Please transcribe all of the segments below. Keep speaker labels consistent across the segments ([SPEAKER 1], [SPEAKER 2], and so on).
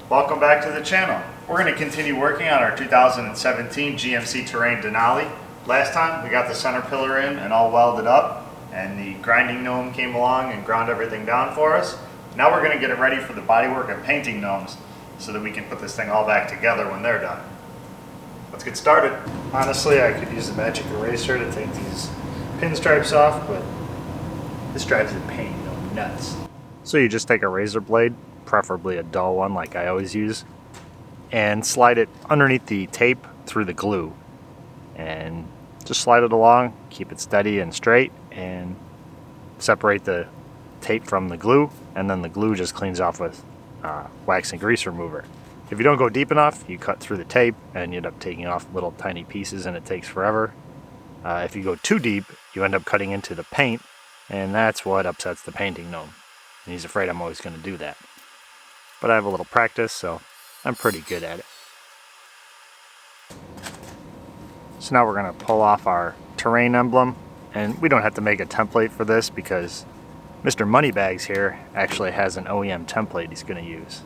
[SPEAKER 1] Welcome back to the channel. We're going to continue working on our 2017 GMC Terrian Denali. Last time we got the center pillar in and all welded up, and the grinding gnome came along and ground everything down for us. Now we're going to get it ready for the bodywork and painting gnomes so that we can put this thing all back together when they're done. Let's get started. Honestly, I could use the magic eraser to take these pinstripes off, but this drives the painting gnome nuts. So you just take a razor blade, preferably a dull one like I always use, and slide it underneath the tape through the glue. And just slide it along, keep it steady and straight, and separate the tape from the glue, and then the glue just cleans off with wax and grease remover. If you don't go deep enough, you cut through the tape and you end up taking off little tiny pieces and it takes forever. If you go too deep, you end up cutting into the paint, and that's what upsets the painting gnome. And he's afraid I'm always going to do that. But I have a little practice, so I'm pretty good at it. So now we're going to pull off our terrain emblem, and we don't have to make a template for this because Mr. Moneybags here actually has an OEM template he's going to use.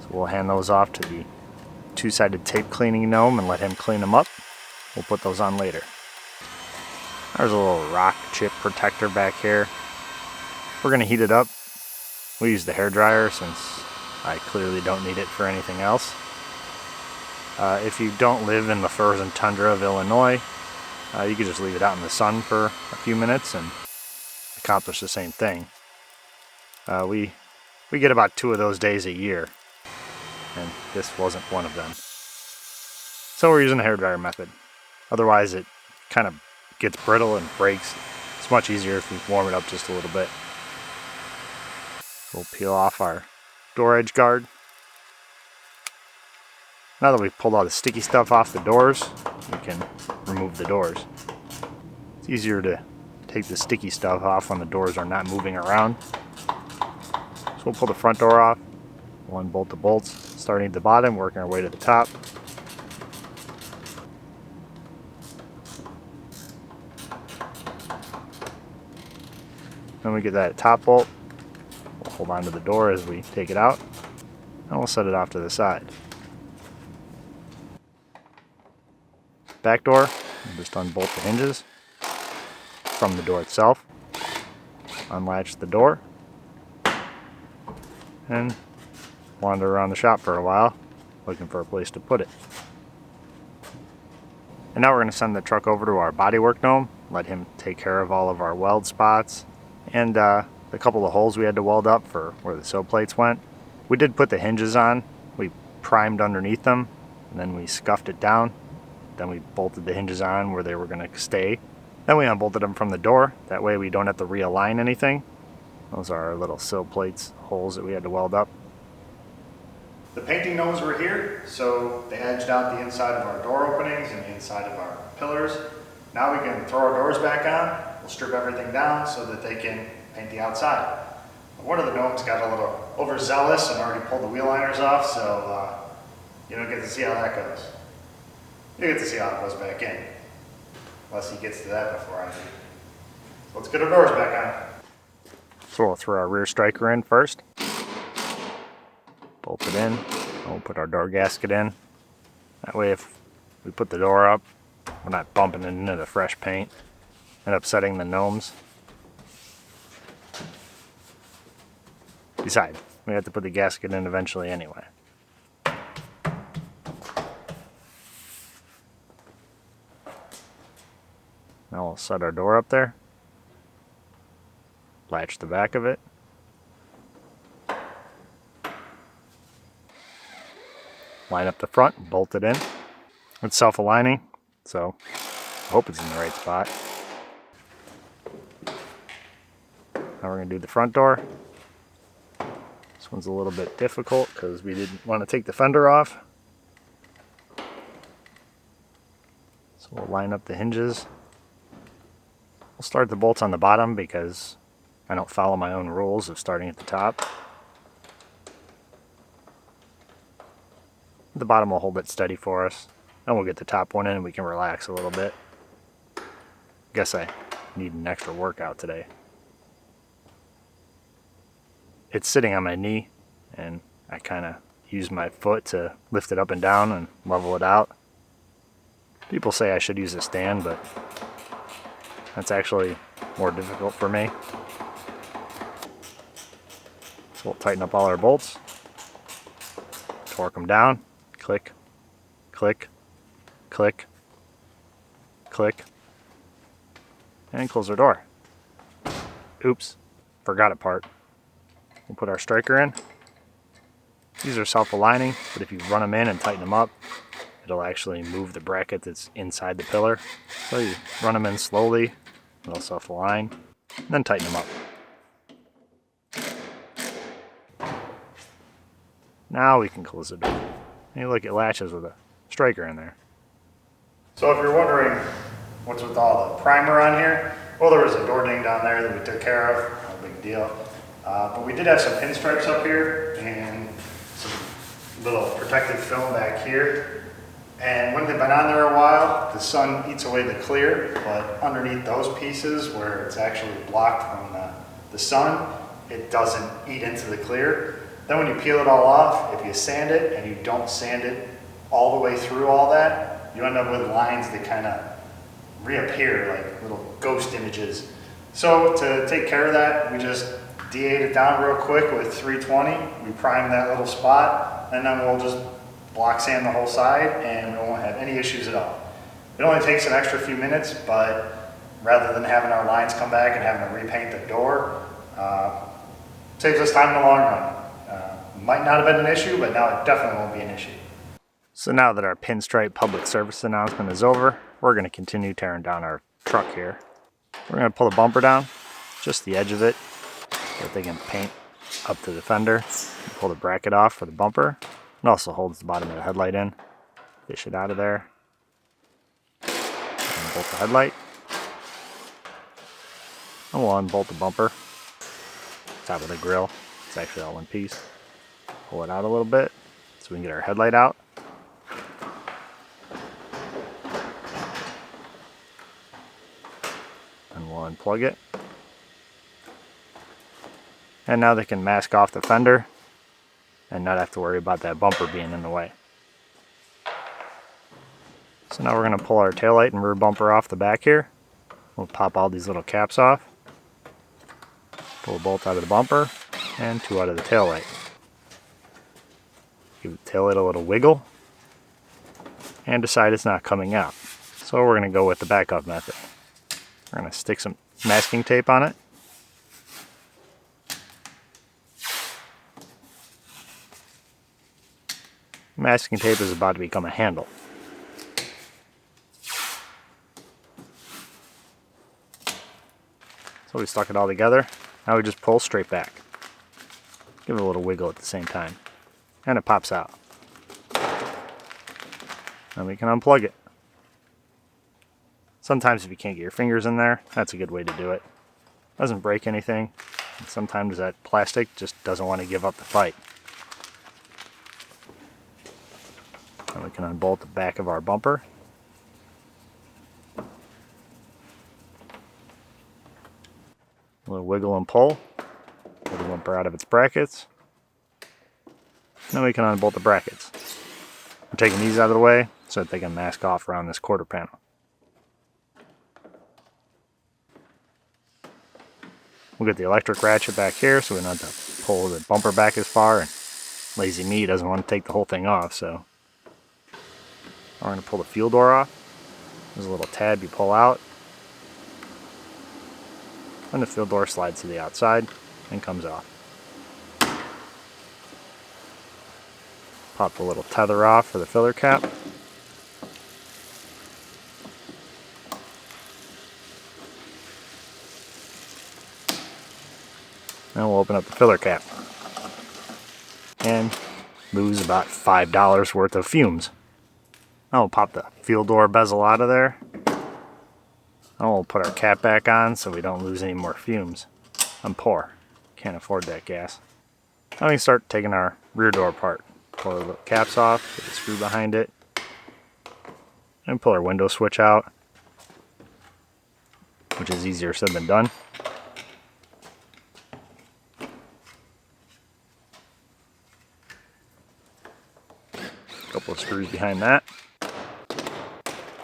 [SPEAKER 1] So we'll hand those off to the two-sided tape cleaning gnome and let him clean them up. We'll put those on later. There's a little rock chip protector back here. We're going to heat it up. We use the hairdryer since I clearly don't need it for anything else. If you don't live in the frozen tundra of Illinois, you could just leave it out in the sun for a few minutes and accomplish the same thing. We get about 2 of those days a year, and this wasn't one of them. So we're using the hairdryer method. Otherwise it kind of gets brittle and breaks. It's much easier if we warm it up just a little bit. We'll peel off our door edge guard. Now that we've pulled all the sticky stuff off the doors, we can remove the doors. It's easier to take the sticky stuff off when the doors are not moving around. So we'll pull the front door off. We'll unbolt the bolts, starting at the bottom, working our way to the top. Then we get that top bolt. We'll hold on to the door as we take it out, and we'll set it off to the side. Back door, we'll just unbolt the hinges from the door itself, unlatch the door, and wander around the shop for a while looking for a place to put it. And now we're going to send the truck over to our bodywork gnome, let him take care of all of our weld spots and a couple of holes we had to weld up for where the sill plates went. We did put the hinges on. We primed underneath them, and then we scuffed it down. Then we bolted the hinges on where they were going to stay. Then we unbolted them from the door. That way we don't have to realign anything. Those are our little sill plates, holes that we had to weld up. The painting gnomes were here, so they edged out the inside of our door openings and the inside of our pillars. Now we can throw our doors back on. We'll strip everything down so that they can paint the outside. One of the gnomes got a little overzealous and already pulled the wheel liners off, so you don't get to see how that goes. You get to see how it goes back in, unless he gets to that before I do. So let's get our doors back on. So we'll throw our rear striker in first. Bolt it in. And we'll put our door gasket in. That way if we put the door up, we're not bumping it into the fresh paint and upsetting the gnomes. Besides, we have to put the gasket in eventually anyway. Now we'll set our door up there. Latch the back of it. Line up the front, bolt it in. It's self-aligning, so I hope it's in the right spot. Now we're going to do the front door. This one's a little bit difficult because we didn't want to take the fender off. So we'll line up the hinges. We'll start the bolts on the bottom because I don't follow my own rules of starting at the top. The bottom will hold it steady for us. And we'll get the top one in and we can relax a little bit. Guess I need an extra workout today. It's sitting on my knee, and
[SPEAKER 2] I kind of use my foot to lift it up and down and level it out. People say I should use a stand, but that's actually more difficult for me. So we'll tighten up all our bolts, torque them down, click, click, click, click, and close our door. Oops, forgot a part. We'll put our striker in. These are self-aligning, but if you run them in and tighten them up, it'll actually move the bracket that's inside the pillar. So you run them in slowly, they'll self-align, and then tighten them up. Now we can close the door. And you look, it latches with a striker in there.
[SPEAKER 1] So if you're wondering what's with all the primer on here, well, there was a door ding down there that we took care of, no big deal. But we did have some pinstripes up here and some little protective film back here. And when they've been on there a while, the sun eats away the clear, but underneath those pieces where it's actually blocked from the sun, it doesn't eat into the clear. Then when you peel it all off, if you sand it and you don't sand it all the way through all that, you end up with lines that kind of reappear like little ghost images. So to take care of that, we just D8 it down real quick with 320. We prime that little spot, and then we'll just block sand the whole side, and we won't have any issues at all. It only takes an extra few minutes, but rather than having our lines come back and having to repaint the door, saves us time in the long run. Might not have been an issue, but now it definitely won't be an issue.
[SPEAKER 2] So now that our pinstripe public service announcement is over, we're going to continue tearing down our truck here. We're going to pull the bumper down, just the edge of it, so that they can paint up to the fender. Pull the bracket off for the bumper. It also holds the bottom of the headlight in. Fish it out of there. And bolt the headlight. And we'll unbolt the bumper. Top of the grill. It's actually all one piece. Pull it out a little bit so we can get our headlight out. And we'll unplug it. And now they can mask off the fender and not have to worry about that bumper being in the way. So now we're going to pull our taillight and rear bumper off the back here. We'll pop all these little caps off. Pull a bolt out of the bumper and two out of the taillight. Give the taillight a little wiggle and decide it's not coming out. So we're going to go with the backup method. We're going to stick some masking tape on it. Masking tape is about to become a handle. So we stuck it all together. Now we just pull straight back. Give it a little wiggle at the same time. And it pops out. And we can unplug it. Sometimes if you can't get your fingers in there, that's a good way to do it. Doesn't break anything. And sometimes that plastic just doesn't want to give up the fight. And we can unbolt the back of our bumper. A little wiggle and pull. Pull the bumper out of its brackets. Then we can unbolt the brackets. We're taking these out of the way so that they can mask off around this quarter panel. We'll get the electric ratchet back here so we don't have to pull the bumper back as far, and lazy me doesn't want to take the whole thing off, so we're going to pull the fuel door off. There's a little tab you pull out, and the fuel door slides to the outside and comes off. Pop the little tether off for the filler cap. Now we'll open up the filler cap and lose about $5 worth of fumes. Now we'll pop the fuel door bezel out of there. Now we'll put our cap back on so we don't lose any more fumes. I'm poor, can't afford that gas. Now we can start taking our rear door apart. Pull the little caps off, get the screw behind it, and pull our window switch out, which is easier said than done. couple of screws behind that.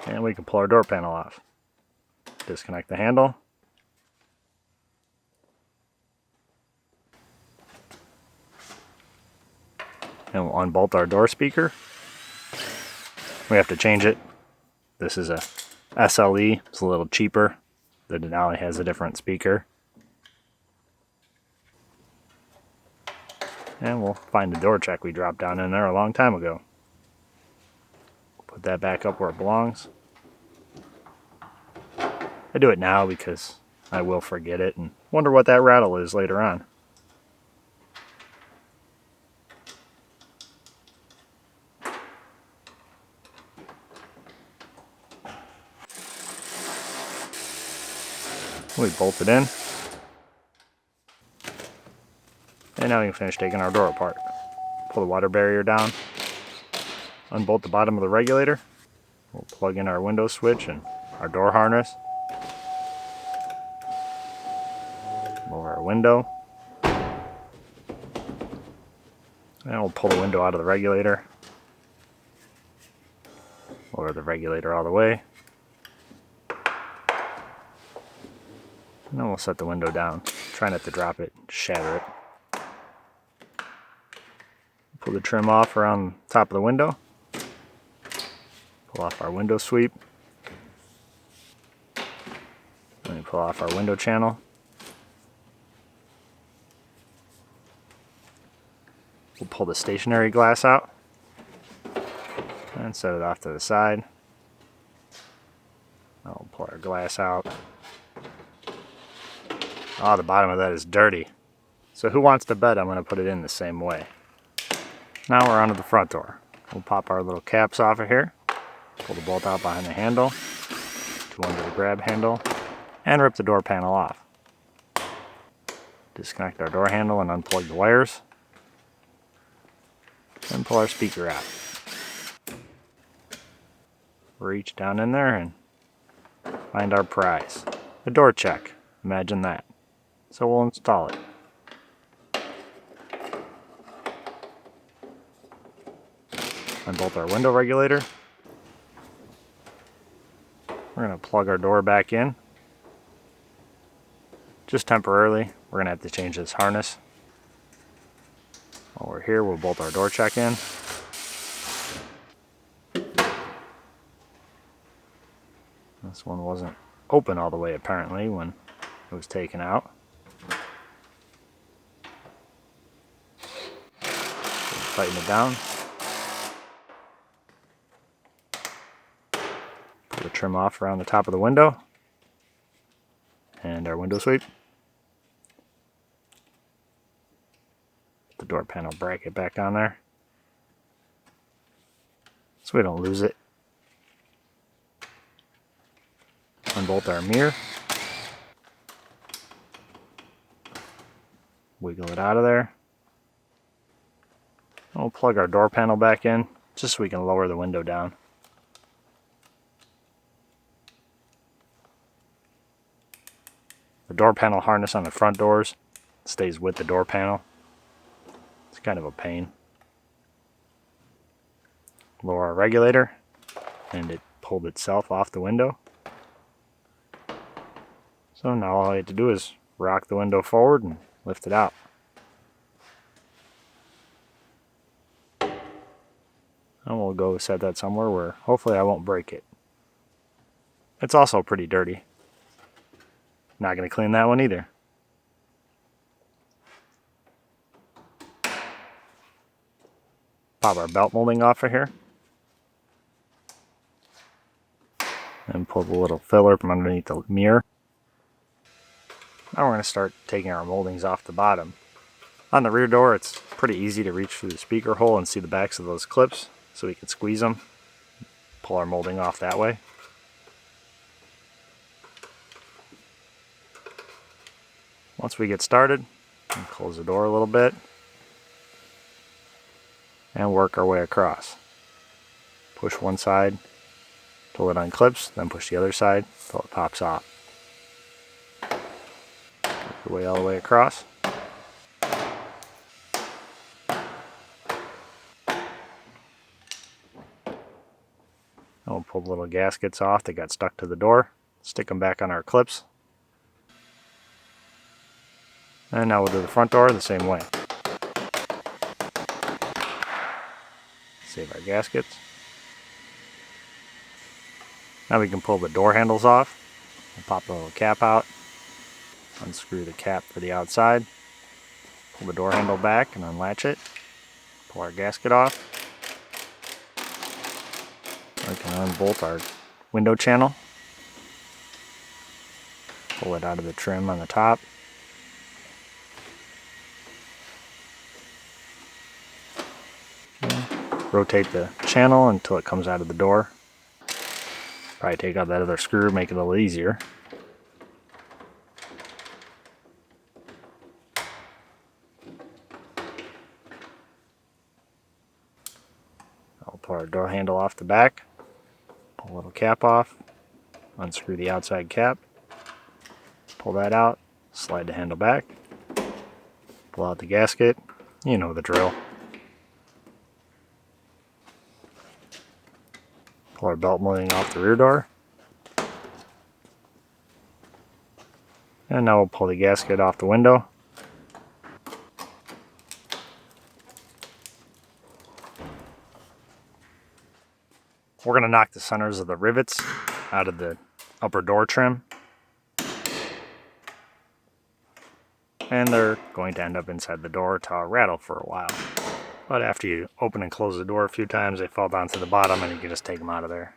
[SPEAKER 2] And we can pull our door panel off. Disconnect the handle. And we'll unbolt our door speaker. We have to change it. This is a SLE. It's a little cheaper. The Denali has a different speaker. And we'll find the door check we dropped down in there a long time ago. Put that back up where it belongs. I do it now because I will forget it and wonder what that rattle is later on. We bolt it in. And now we can finish taking our door apart. Pull the water barrier down. Unbolt the bottom of the regulator. We'll plug in our window switch and our door harness. Lower our window. And we'll pull the window out of the regulator. Lower the regulator all the way. And then we'll set the window down. Try not to drop it, shatter it. Pull the trim off around the top of the window. Pull off our window sweep. Then we pull off our window channel. We'll pull the stationary glass out and set it off to the side. Now we'll pull our glass out. Oh, the bottom of that is dirty. So who wants to bet I'm going to put it in the same way? Now we're onto the front door. We'll pop our little caps off of here. Pull the bolt out behind the handle. To under the grab handle. And rip the door panel off. Disconnect our door handle and unplug the wires. And pull our speaker out. Reach down in there and find our prize. A door check. Imagine that. So we'll install it. Unbolt our window regulator. We're going to plug our door back in. Just temporarily. We're going to have to change this harness. While we're here, we'll bolt our door check in. This one wasn't open all the way apparently when it was taken out. Tighten it down. Pull the trim off around the top of the window. And our window sweep. Put the door panel bracket back on there. So we don't lose it. Unbolt our mirror. Wiggle it out of there. We'll plug our door panel back in just so we can lower the window down. The door panel harness on the front doors stays with the door panel. It's kind of a pain. Lower our regulator and it pulled itself off the window. So now all I have to do is rock the window forward and lift it out. And we'll go set that somewhere where hopefully I won't break it. It's also pretty dirty. Not going to clean that one either. Pop our belt molding off of here. And pull the little filler from underneath the mirror. Now we're going to start taking our moldings off the bottom. On the rear door, it's pretty easy to reach through the speaker hole and see the backs of those clips, so we can squeeze them, pull our molding off that way. Once we get started, we'll close the door a little bit and work our way across. Push one side till it unclips, then push the other side till it pops off. Work your way all the way across. We'll pull the little gaskets off that got stuck to the door, stick them back on our clips. And now we'll do the front door the same way. Save our gaskets. Now we can pull the door handles off. We'll pop the little cap out, unscrew the cap for the outside, pull the door handle back and unlatch it, pull our gasket off. We can unbolt our window channel, pull it out of the trim on the top. Rotate the channel until it comes out of the door. Probably take out that other screw, make it a little easier. I'll pull our door handle off the back, pull a little cap off, unscrew the outside cap, pull that out, slide the handle back, pull out the gasket, you know the drill. Pull our belt molding off the rear door. And now we'll pull the gasket off the window. We're going to knock the centers of the rivets out of the upper door trim. And they're going to end up inside the door to rattle for a while. But after you open and close the door a few times, they fall down to the bottom and you can just take them out of there.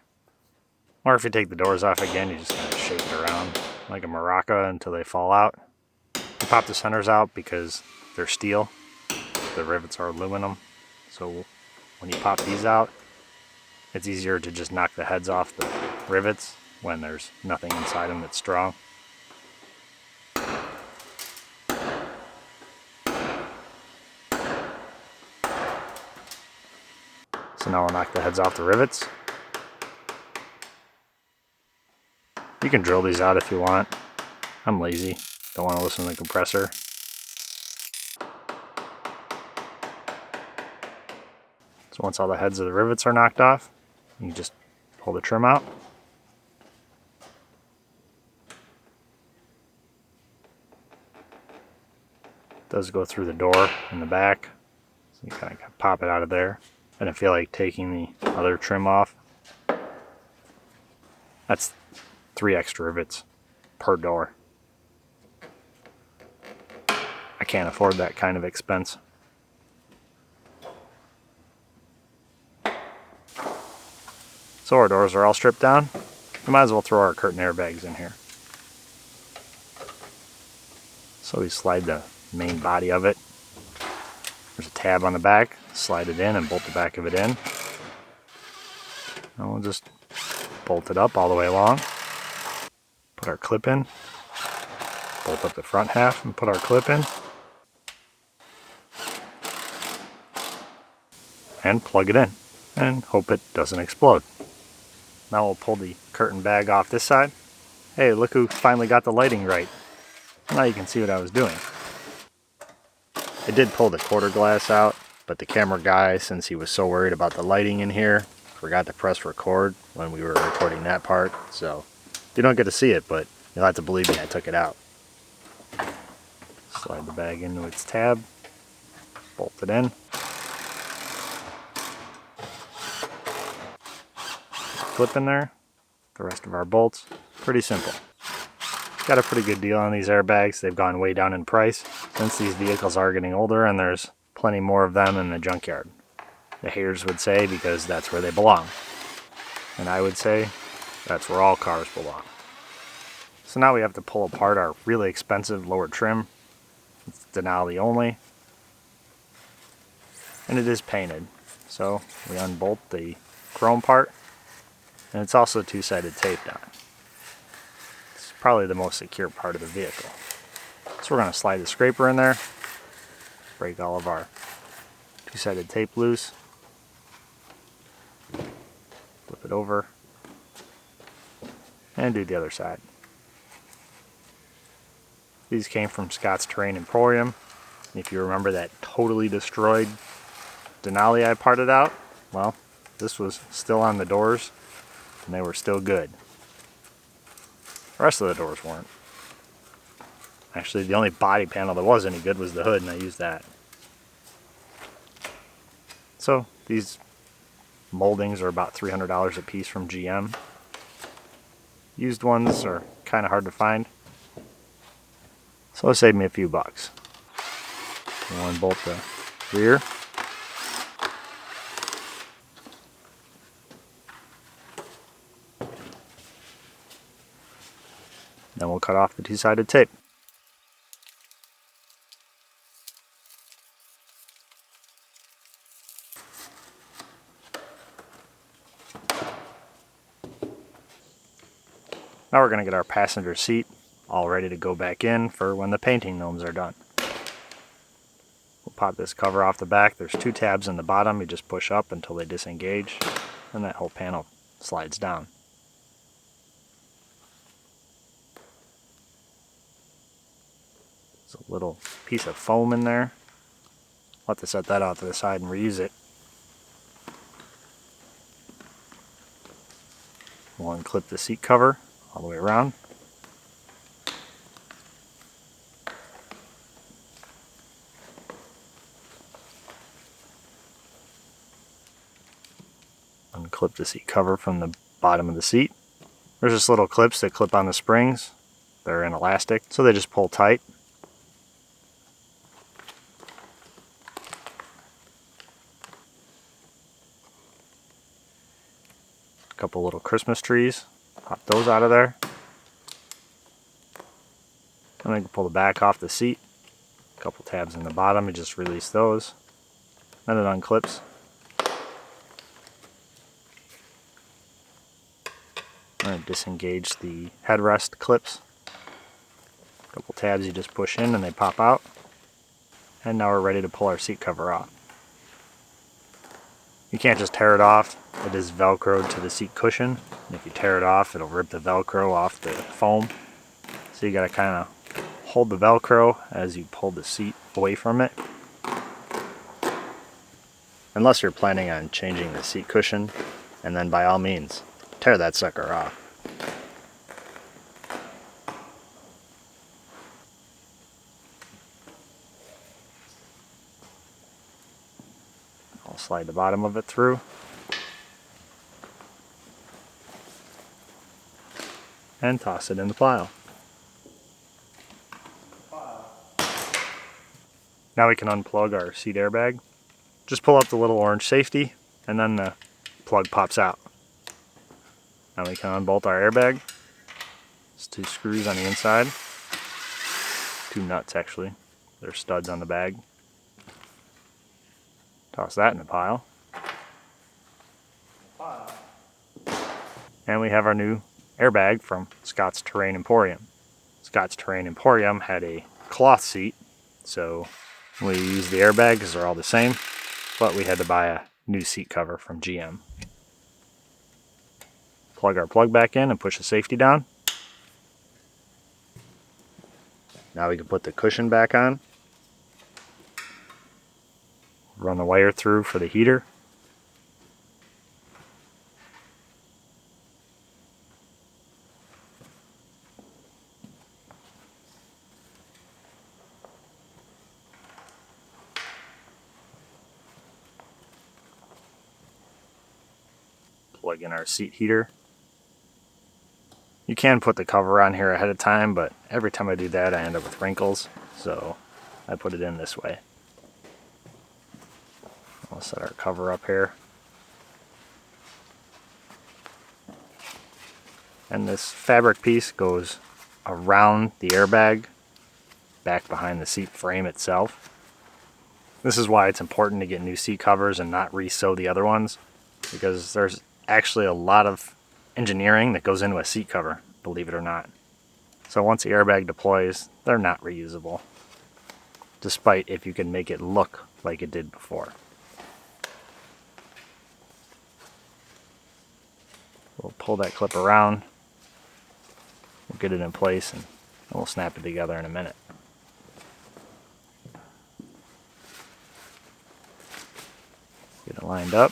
[SPEAKER 2] Or if you take the doors off again, you just kind of shake it around like a maraca until they fall out. You pop the centers out because they're steel. The rivets are aluminum. So when you pop these out, it's easier to just knock the heads off the rivets when there's nothing inside them that's strong. So now we'll knock the heads off the rivets. You can drill these out if you want. I'm lazy, don't want to listen to the compressor. So once all the heads of the rivets are knocked off, you can just pull the trim out. It does go through the door in the back, so you kind of pop it out of there. I didn't feel like taking the other trim off. That's 3 extra rivets per door. I can't afford that kind of expense. So our doors are all stripped down. We might as well throw our curtain airbags in here. So we slide the main body of it. There's a tab on the back. Slide it in and bolt the back of it in. And we'll just bolt it up all the way along. Put our clip in. Bolt up the front half and put our clip in. And plug it in. And hope it doesn't explode. Now we'll pull the curtain bag off this side. Hey, look who finally got the lighting right. Now you can see what I was doing. I did pull the quarter glass out, but the camera guy, since he was so worried about the lighting in here, forgot to press record when we were recording that part. So you don't get to see it, but you'll have to believe me, I took it out. Slide the bag into its tab, bolt it in. Clip in there, the rest of our bolts. Pretty simple. Got a pretty good deal on these airbags. They've gone way down in price since these vehicles are getting older and there's plenty more of them in the junkyard. The haters would say because that's where they belong. And I would say that's where all cars belong. So now we have to pull apart our really expensive lower trim. It's Denali only. And it is painted. So we unbolt the chrome part. And it's also two-sided taped on. It's probably the most secure part of the vehicle. So we're going to slide the scraper in there, break all of our two-sided tape loose, flip it over, and do the other side. These came from Scott's Terrain Emporium. And if you remember that totally destroyed Denali I parted out, well, this was still on the doors. and they were still good. The rest of the doors weren't. Actually, the only body panel that was any good was the hood, and I used that. So these moldings are about $300 a piece from GM. Used ones are kind of hard to find, so it saved me a few bucks. We'll unbolt the rear. Then we'll cut off the two-sided tape. Now we're going to get our passenger seat all ready to go back in for when the painting gnomes are done. We'll pop this cover off the back. There's 2 tabs in the bottom. You just push up until they disengage, and that whole panel slides down. There's a little piece of foam in there. I'll have to set that off to the side and reuse it. We'll unclip the seat cover all the way around. Unclip the seat cover from the bottom of the seat. There's just little clips that clip on the springs. They're in elastic, so they just pull tight. A couple little Christmas trees. Pop those out of there. And I can pull the back off the seat. A couple tabs in the bottom, you just release those. Then it unclips. And disengage the headrest clips. A couple tabs you just push in and they pop out. And now we're ready to pull our seat cover off. You can't just tear it off. It is velcroed to the seat cushion. If you tear it off, it'll rip the velcro off the foam. So you gotta kind of hold the velcro as you pull the seat away from it. Unless you're planning on changing the seat cushion, and then by all means, tear that sucker off. I'll slide the bottom of it through. And toss it in the pile. Now we can unplug our seat airbag. Just pull up the little orange safety and then the plug pops out. Now we can unbolt our airbag. It's 2 screws on the inside. 2 nuts actually. They're studs on the bag. Toss that in the pile. And we have our new airbag from Scott's Terrain Emporium. Scott's Terrain Emporium had a cloth seat, so we used the airbag because they're all the same, but we had to buy a new seat cover from GM. Plug our plug back in and push the safety down. Now we can put the cushion back on. Run the wire through for the heater. Plug in our seat heater. You can put the cover on here ahead of time, but every time I do that I end up with wrinkles, so I put it in this way. We'll set our cover up here. And this fabric piece goes around the airbag, back behind the seat frame itself. This is why it's important to get new seat covers and not re-sew the other ones, because there's actually a lot of engineering that goes into a seat cover, believe it or not. So once the airbag deploys, they're not reusable, despite if you can make it look like it did before. We'll pull that clip around, we'll get it in place, and we'll snap it together in a minute. Get it lined up.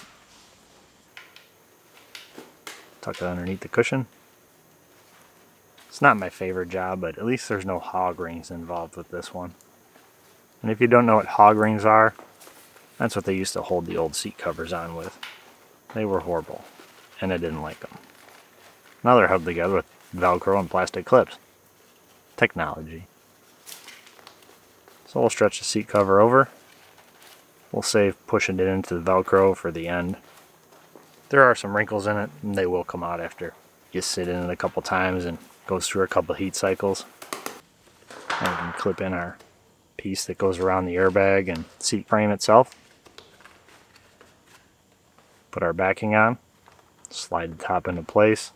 [SPEAKER 2] Tuck it underneath the cushion. It's not my favorite job, but at least there's no hog rings involved with this one. And if you don't know what hog rings are, that's what they used to hold the old seat covers on with. They were horrible, and I didn't like them. Now they're held together with Velcro and plastic clips. Technology. So we'll stretch the seat cover over. We'll save pushing it into the Velcro for the end. There are some wrinkles in it, and they will come out after you sit in it a couple times and goes through a couple heat cycles. And we can clip in our piece that goes around the airbag and seat frame itself. Put our backing on, slide the top into place,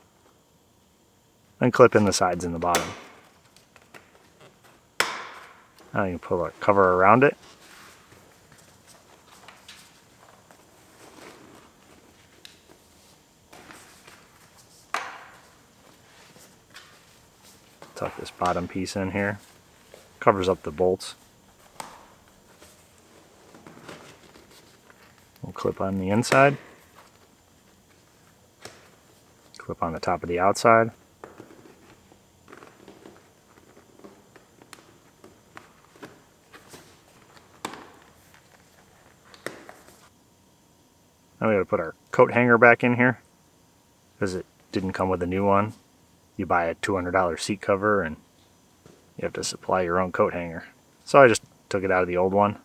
[SPEAKER 2] and clip in the sides and the bottom. Now you can put a cover around it. Tuck this bottom piece in here. Covers up the bolts. We'll clip on the inside. Clip on the top of the outside. Now we gotta put our coat hanger back in here because it didn't come with a new one. You buy a $200 seat cover and you have to supply your own coat hanger. So I just took it out of the old one.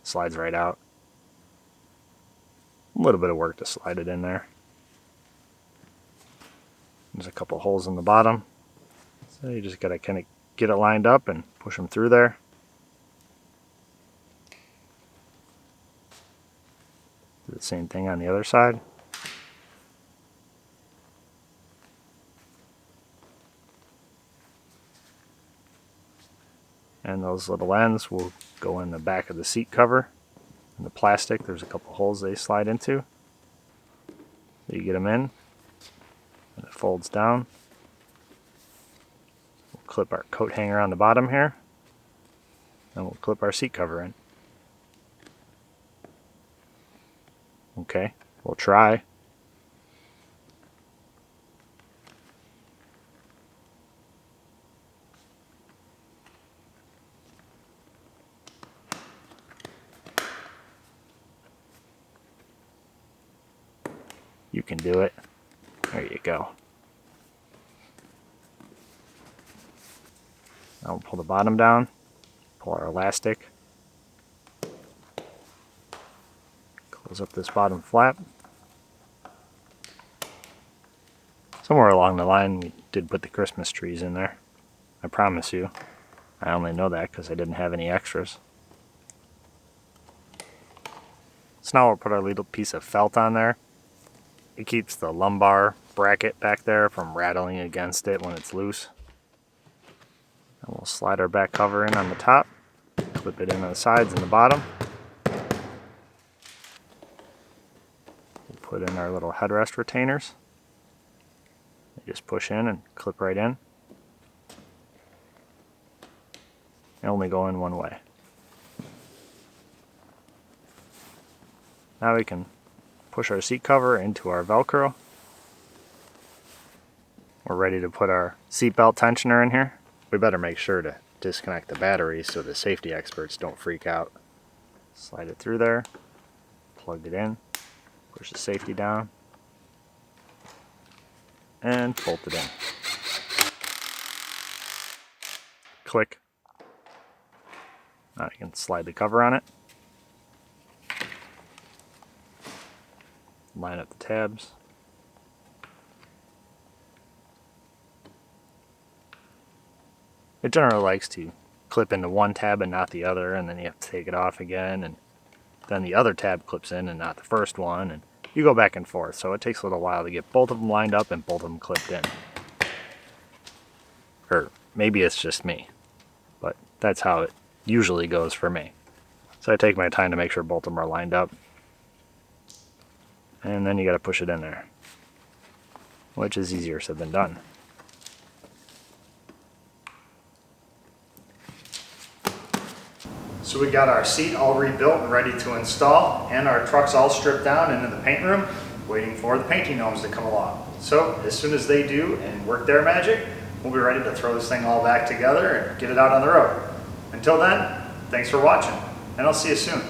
[SPEAKER 2] Slides right out. A little bit of work to slide it in there. There's a couple holes in the bottom. So you just gotta kind of get it lined up and push them through there. Do the same thing on the other side. And those little ends will go in the back of the seat cover. And the plastic, there's a couple holes they slide into. So you get them in, and it folds down. We'll clip our coat hanger on the bottom here, and we'll clip our seat cover in. Okay, we'll try. You can do it. There you go. Now we'll pull the bottom down, pull our elastic, close up this bottom flap. Somewhere along the line we did put the Christmas trees in there. I promise you. I only know that because I didn't have any extras. So now we'll put our little piece of felt on there. It keeps the lumbar bracket back there from rattling against it when it's loose. And we'll slide our back cover in on the top, clip it in on the sides and the bottom. We'll put in our little headrest retainers. They just push in and clip right in. They only go in one way. Now we can push our seat cover into our Velcro. We're ready to put our seatbelt tensioner in here. We better make sure to disconnect the batteries so the safety experts don't freak out. Slide it through there, plug it in, push the safety down, and bolt it in. Click. Now you can slide the cover on it. Line up the tabs. It generally likes to clip into one tab and not the other, and then you have to take it off again, and then the other tab clips in and not the first one, and you go back and forth, so it takes a little while to get both of them lined up and both of them clipped in. Or maybe it's just me, but that's how it usually goes for me. So I take my time to make sure both of them are lined up. And then you got to push it in there, which is easier said than done.
[SPEAKER 1] So we got our seat all rebuilt and ready to install, and our truck's all stripped down into the paint room. waiting for the painting gnomes to come along. So as soon as they do and work their magic, we'll be ready to throw this thing all back together and get it out on the road. Until then, thanks for watching, and I'll see you soon.